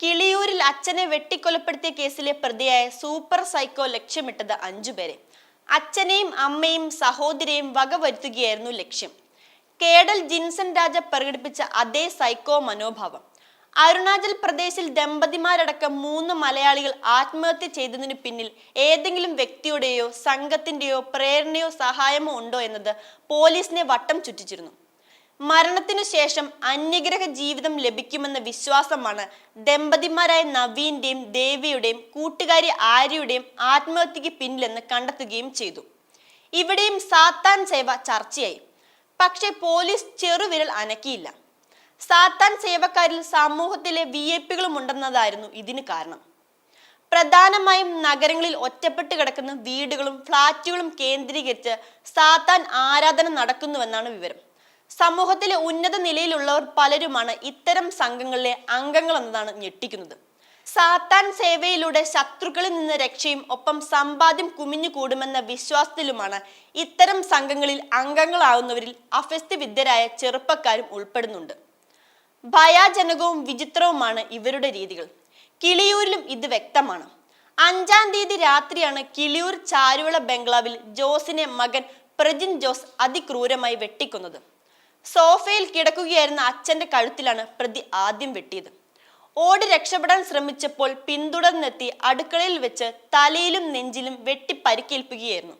കിളിയൂരിൽ അച്ഛനെ വെട്ടിക്കൊലപ്പെടുത്തിയ കേസിലെ പ്രതിയായ സൂപ്പർ സൈക്കോ ലക്ഷ്യമിട്ടത് 5 പേരെ. അച്ഛനെയും അമ്മയും സഹോദരിയെയും വകവരുത്തുകയായിരുന്നു ലക്ഷ്യം. കേഡൽ ജിൻസൺ രാജ പ്രകടിപ്പിച്ച അതേ സൈക്കോ മനോഭാവം. അരുണാചൽ പ്രദേശിൽ ദമ്പതിമാരടക്കം 3 മലയാളികൾ ആത്മഹത്യ ചെയ്തതിനു പിന്നിൽ ഏതെങ്കിലും വ്യക്തിയുടെയോ സംഘത്തിന്റെയോ പ്രേരണയോ സഹായമോ ഉണ്ടോ എന്നത് പോലീസിനെ വട്ടം ചുറ്റിച്ചിരുന്നു. മരണത്തിനു ശേഷം അന്യഗ്രഹ ജീവിതം ലഭിക്കുമെന്ന വിശ്വാസമാണ് ദമ്പതിമാരായ നവീന്റെയും ദേവിയുടെയും കൂട്ടുകാരി ആര്യയുടെയും ആത്മഹത്യക്ക് പിന്നിലെന്ന് കണ്ടെത്തുകയും ചെയ്തു. ഇവിടെയും സാത്താൻ സേവ ചർച്ചയായി. പക്ഷെ പോലീസ് ചെറുവിരൽ അനക്കിയില്ല. സാത്താൻ സേവക്കാരിൽ സമൂഹത്തിലെ വിഐപികളും ഉണ്ടെന്നതായിരുന്നു ഇതിന് കാരണം. പ്രധാനമായും നഗരങ്ങളിൽ ഒറ്റപ്പെട്ട് കിടക്കുന്ന വീടുകളും ഫ്ളാറ്റുകളും കേന്ദ്രീകരിച്ച് സാത്താൻ ആരാധന നടക്കുന്നുവെന്നാണ് വിവരം. സമൂഹത്തിലെ ഉന്നത നിലയിലുള്ളവർ പലരുമാണ് ഇത്തരം സംഘങ്ങളിലെ അംഗങ്ങൾ എന്നതാണ് ഞെട്ടിക്കുന്നത്. സാത്താൻ സേവയിലൂടെ ശത്രുക്കളിൽ നിന്ന് രക്ഷയും ഒപ്പം സമ്പാദ്യം കുമിഞ്ഞുകൂടുമെന്ന വിശ്വാസത്തിലുമാണ് ഇത്തരം സംഘങ്ങളിൽ അംഗങ്ങളാവുന്നവരിൽ അഭ്യസ്തവിദ്യരായ ചെറുപ്പക്കാരും ഉൾപ്പെടുന്നുണ്ട്. ഭയാജനകവും വിചിത്രവുമാണ് ഇവരുടെ രീതികൾ. കിളിയൂരിലും ഇത് വ്യക്തമാണ്. 5-ാം തീയതി രാത്രിയാണ് കിളിയൂർ ചാരുവിള ബംഗ്ലാവിൽ ജോസിനെ മകൻ പ്രജിൻ ജോസ് അതിക്രൂരമായി വെട്ടിക്കൊന്നത്. സോഫയിൽ കിടക്കുകയായിരുന്ന അച്ഛന്റെ കഴുത്തിലാണ് പ്രതി ആദ്യം വെട്ടിയത്. ഓടി രക്ഷപ്പെടാൻ ശ്രമിച്ചപ്പോൾ പിന്തുടർന്നെത്തി അടുക്കളയിൽ വെച്ച് തലയിലും നെഞ്ചിലും വെട്ടി പരിക്കേൽപ്പിക്കുകയായിരുന്നു.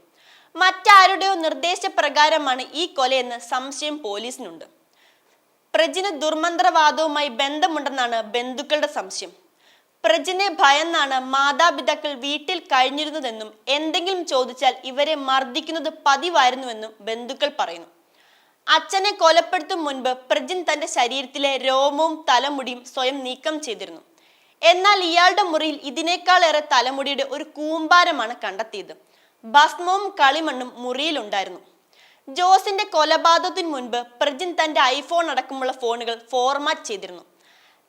മറ്റാരുടെയോ നിർദ്ദേശപ്രകാരമാണ് ഈ കൊലയെന്ന് സംശയം പോലീസിനുണ്ട്. പ്രജിന് ദുർമന്ത്രവാദവുമായി ബന്ധമുണ്ടെന്നാണ് ബന്ധുക്കളുടെ സംശയം. പ്രജിനെ ഭയന്നാണ് മാതാപിതാക്കൾ വീട്ടിൽ കഴിഞ്ഞിരുന്നതെന്നും എന്തെങ്കിലും ചോദിച്ചാൽ ഇവരെ മർദ്ദിക്കുന്നത് പതിവായിരുന്നുവെന്നും ബന്ധുക്കൾ പറയുന്നു. അച്ഛനെ കൊലപ്പെടുത്തും മുൻപ് പ്രജിൻ തന്റെ ശരീരത്തിലെ രോമവും തലമുടിയും സ്വയം നീക്കം ചെയ്തിരുന്നു. എന്നാൽ ഇയാളുടെ മുറിയിൽ ഇതിനേക്കാളേറെ തലമുടിയുടെ ഒരു കൂമ്പാരമാണ് കണ്ടെത്തിയത്. ഭസ്മവും കളിമണ്ണും മുറിയിലുണ്ടായിരുന്നു. ജോസിന്റെ കൊലപാതകത്തിന് മുൻപ് പ്രജിൻ തന്റെ ഐഫോൺ അടക്കമുള്ള ഫോണുകൾ ഫോർമാറ്റ് ചെയ്തിരുന്നു.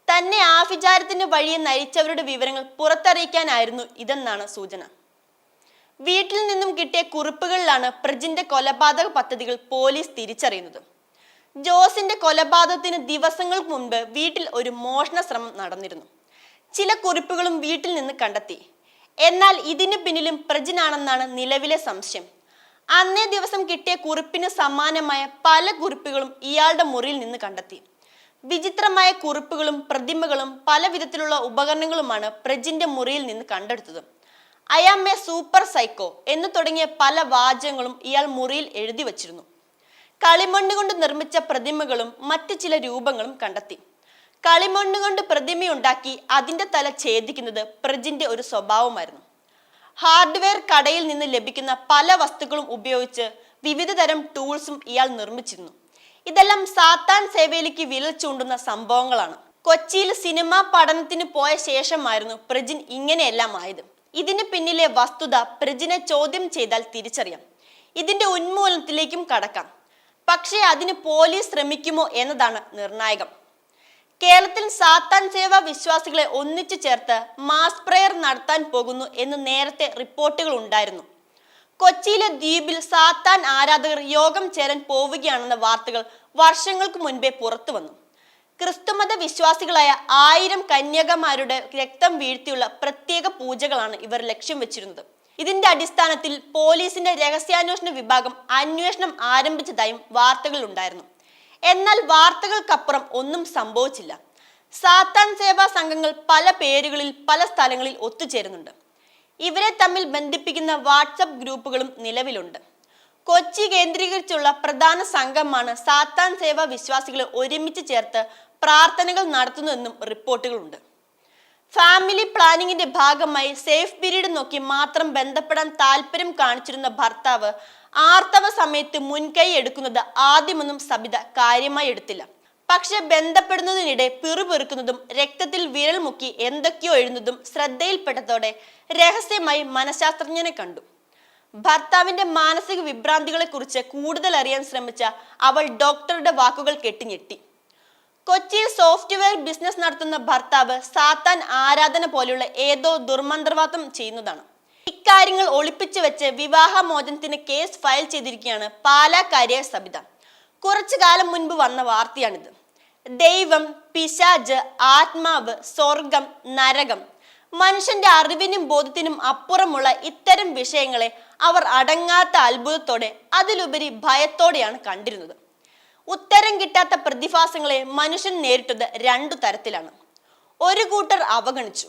തന്നെ ആഭിചാരത്തിന് വഴിയെ നയിച്ചവരുടെ വിവരങ്ങൾ പുറത്തറിയിക്കാനായിരുന്നു ഇതെന്നാണ് സൂചന. വീട്ടിൽ നിന്നും കിട്ടിയ കുറിപ്പുകളിലാണ് പ്രജിന്റെ കൊലപാതക പദ്ധതികൾ പോലീസ് തിരിച്ചറിയുന്നത്. ജോസിന്റെ കൊലപാതകത്തിന് ദിവസങ്ങൾക്ക് മുൻപ് വീട്ടിൽ ഒരു മോഷണ ശ്രമം നടന്നിരുന്നു. ചില കുറിപ്പുകളും വീട്ടിൽ നിന്ന് കണ്ടെത്തി. എന്നാൽ ഇതിന് പിന്നിലും പ്രജിനാണെന്നാണ് നിലവിലെ സംശയം. അന്നേ ദിവസം കിട്ടിയ കുറിപ്പിന് സമാനമായ പല കുറിപ്പുകളും ഇയാളുടെ മുറിയിൽ നിന്ന് കണ്ടെത്തി. വിചിത്രമായ കുറിപ്പുകളും പ്രതിമകളും പല വിധത്തിലുള്ള ഉപകരണങ്ങളുമാണ് പ്രജിന്റെ മുറിയിൽ നിന്ന് കണ്ടെടുത്തത്. I am a super psycho എന്ന് തുടങ്ങിയ പല വാചകങ്ങളും ഇയാൾ മുറിയിൽ എഴുതി വച്ചിരുന്നു. കളിമണ്ണ് കൊണ്ട് നിർമ്മിച്ച പ്രതിമകളും മറ്റു ചില രൂപങ്ങളും കണ്ടെത്തി. കളിമണ്ണ് കൊണ്ട് പ്രതിമയുണ്ടാക്കി അതിന്റെ തല ഛേദിക്കുന്നത് പ്രജിന്റെ ഒരു സ്വഭാവമായിരുന്നു. ഹാർഡ്വെയർ കടയിൽ നിന്ന് ലഭിക്കുന്ന പല വസ്തുക്കളും ഉപയോഗിച്ച് വിവിധ തരം ടൂൾസും ഇയാൾ നിർമ്മിച്ചിരുന്നു. ഇതെല്ലാം സാത്താൻ സേവയിലേക്ക് വിരൽ ചൂണ്ടുന്ന സംഭവങ്ങളാണ്. കൊച്ചിയിൽ സിനിമാ പഠനത്തിന് പോയ ശേഷമായിരുന്നു പ്രജിൻ ഇങ്ങനെയെല്ലാം ആയത്. ഇതിന് പിന്നിലെ വസ്തുത പ്രജിനെ ചോദ്യം ചെയ്താൽ തിരിച്ചറിയാം. ഇതിന്റെ ഉന്മൂലനത്തിലേക്കും കടക്കാം. പക്ഷേ അതിന് പോലീസ് ശ്രമിക്കുമോ എന്നതാണ് നിർണായകം. കേരളത്തിൽ സാത്താൻ സേവ വിശ്വാസികളെ ഒന്നിച്ചു ചേർത്ത് മാസ് പ്രയർ നടത്താൻ പോകുന്നു എന്ന് നേരത്തെ റിപ്പോർട്ടുകൾ ഉണ്ടായിരുന്നു. കൊച്ചിയിലെ ദ്വീപിൽ സാത്താൻ ആരാധകർ യോഗം ചേരാൻ പോവുകയാണെന്ന വാർത്തകൾ വർഷങ്ങൾക്ക് മുൻപേ പുറത്തു വന്നു. ക്രിസ്തുമത വിശ്വാസികളായ 1000 കന്യകമാരുടെ രക്തം വീഴ്ത്തിയുള്ള പ്രത്യേക പൂജകളാണ് ഇവർ ലക്ഷ്യം വെച്ചിരുന്നത്. ഇതിന്റെ അടിസ്ഥാനത്തിൽ പോലീസിന്റെ രഹസ്യാന്വേഷണ വിഭാഗം അന്വേഷണം ആരംഭിച്ചതായും വാർത്തകൾ ഉണ്ടായിരുന്നു. എന്നാൽ വാർത്തകൾക്കപ്പുറം ഒന്നും സംഭവിച്ചില്ല. സാത്താൻ സേവാ സംഘങ്ങൾ പല പേരുകളിൽ പല സ്ഥലങ്ങളിൽ ഒത്തുചേരുന്നുണ്ട്. ഇവരെ തമ്മിൽ ബന്ധിപ്പിക്കുന്ന വാട്സപ്പ് ഗ്രൂപ്പുകളും നിലവിലുണ്ട്. കൊച്ചി കേന്ദ്രീകരിച്ചുള്ള പ്രധാന സംഘമാണ് സാത്താൻ സേവാ വിശ്വാസികളെ ഒരുമിച്ച് ചേർത്ത് പ്രാർത്ഥനകൾ നടത്തുന്നുവെന്നും റിപ്പോർട്ടുകളുണ്ട്. ഫാമിലി പ്ലാനിങ്ങിന്റെ ഭാഗമായി സേഫ് പീരീഡ് നോക്കി മാത്രം ബന്ധപ്പെടാൻ താല്പര്യം കാണിച്ചിരുന്ന ഭർത്താവ് ആർത്തവ സമയത്ത് മുൻകൈ എടുക്കുന്നത് ആദ്യമൊന്നും സബിത കാര്യമായി എടുത്തില്ല. പക്ഷെ ബന്ധപ്പെടുന്നതിനിടെ പിറുപിറുക്കുന്നതും രക്തത്തിൽ വിരൽ മുക്കി എന്തൊക്കെയോ എഴുതുന്നതും ശ്രദ്ധയിൽപ്പെട്ടതോടെ രഹസ്യമായി മനഃശാസ്ത്രജ്ഞനെ കണ്ടു. ഭർത്താവിന്റെ മാനസിക വിഭ്രാന്തികളെ കുറിച്ച് കൂടുതൽ അറിയാൻ ശ്രമിച്ച അവൾ ഡോക്ടറുടെ വാക്കുകൾ കെട്ടിഞ്ഞെട്ടി. കൊച്ചിയിൽ സോഫ്റ്റ്വെയർ ബിസിനസ് നടത്തുന്ന ഭർത്താവ് സാത്താൻ ആരാധന പോലെയുള്ള ഏതോ ദുർമന്ത്രവാദം ചെയ്യുന്നതാണ്. ഇക്കാര്യങ്ങൾ ഒളിപ്പിച്ചു വെച്ച് വിവാഹമോചനത്തിന് കേസ് ഫയൽ ചെയ്തിരിക്കുകയാണ് പാലാക്കാരിയായ സബിത. കുറച്ചു കാലം മുൻപ് വന്ന വാർത്തയാണിത്. ദൈവം, പിശാച്, ആത്മാവ്, സ്വർഗം, നരകം. മനുഷ്യന്റെ അറിവിനും ബോധത്തിനും അപ്പുറമുള്ള ഇത്തരം വിഷയങ്ങളെ അവർ അടങ്ങാത്ത അത്ഭുതത്തോടെ, അതിലുപരി ഭയത്തോടെയാണ് കണ്ടിരുന്നത്. ഉത്തരം കിട്ടാത്ത പ്രതിഭാസങ്ങളെ മനുഷ്യൻ നേരിട്ടത് രണ്ടു തരത്തിലാണ്. ഒരു കൂട്ടർ അവഗണിച്ചു,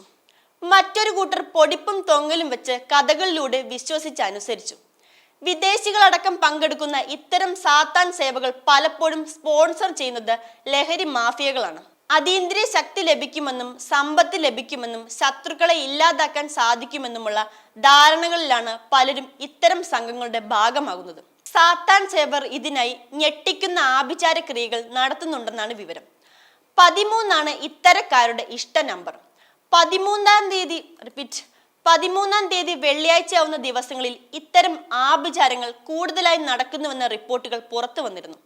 മറ്റൊരു കൂട്ടർ പൊടിപ്പും തൊങ്ങലും വെച്ച് കഥകളിലൂടെ വിശ്വസിച്ചനുസരിച്ചു. വിദേശികളടക്കം പങ്കെടുക്കുന്ന ഇത്തരം സാത്താൻ സേവകൾ പലപ്പോഴും സ്പോൺസർ ചെയ്യുന്നത് ലഹരി മാഫിയകളാണ്. അതീന്ദ്രിയ ശക്തി ലഭിക്കുമെന്നും സമ്പത്ത് ലഭിക്കുമെന്നും ശത്രുക്കളെ ഇല്ലാതാക്കാൻ സാധിക്കുമെന്നുമുള്ള ധാരണകളിലാണ് പലരും ഇത്തരം സംഘങ്ങളുടെ ഭാഗമാകുന്നത്. സാത്താൻ സേവർ ഇതിനായി ഞെട്ടിക്കുന്ന ആഭിചാര ക്രിയകൾ നടത്തുന്നുണ്ടെന്നാണ് വിവരം. 13 ഇത്തരക്കാരുടെ ഇഷ്ട നമ്പർ. 13 തീയതി വെള്ളിയാഴ്ചയാവുന്ന ദിവസങ്ങളിൽ ഇത്തരം ആഭിചാരങ്ങൾ കൂടുതലായി നടക്കുന്നുവെന്ന റിപ്പോർട്ടുകൾ പുറത്തു വന്നിരുന്നു.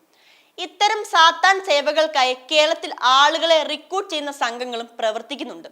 ഇത്തരം സാത്താൻ സേവകൾക്കായി കേരളത്തിൽ ആളുകളെ റിക്രൂട്ട് ചെയ്യുന്ന സംഘങ്ങളും പ്രവർത്തിക്കുന്നുണ്ട്.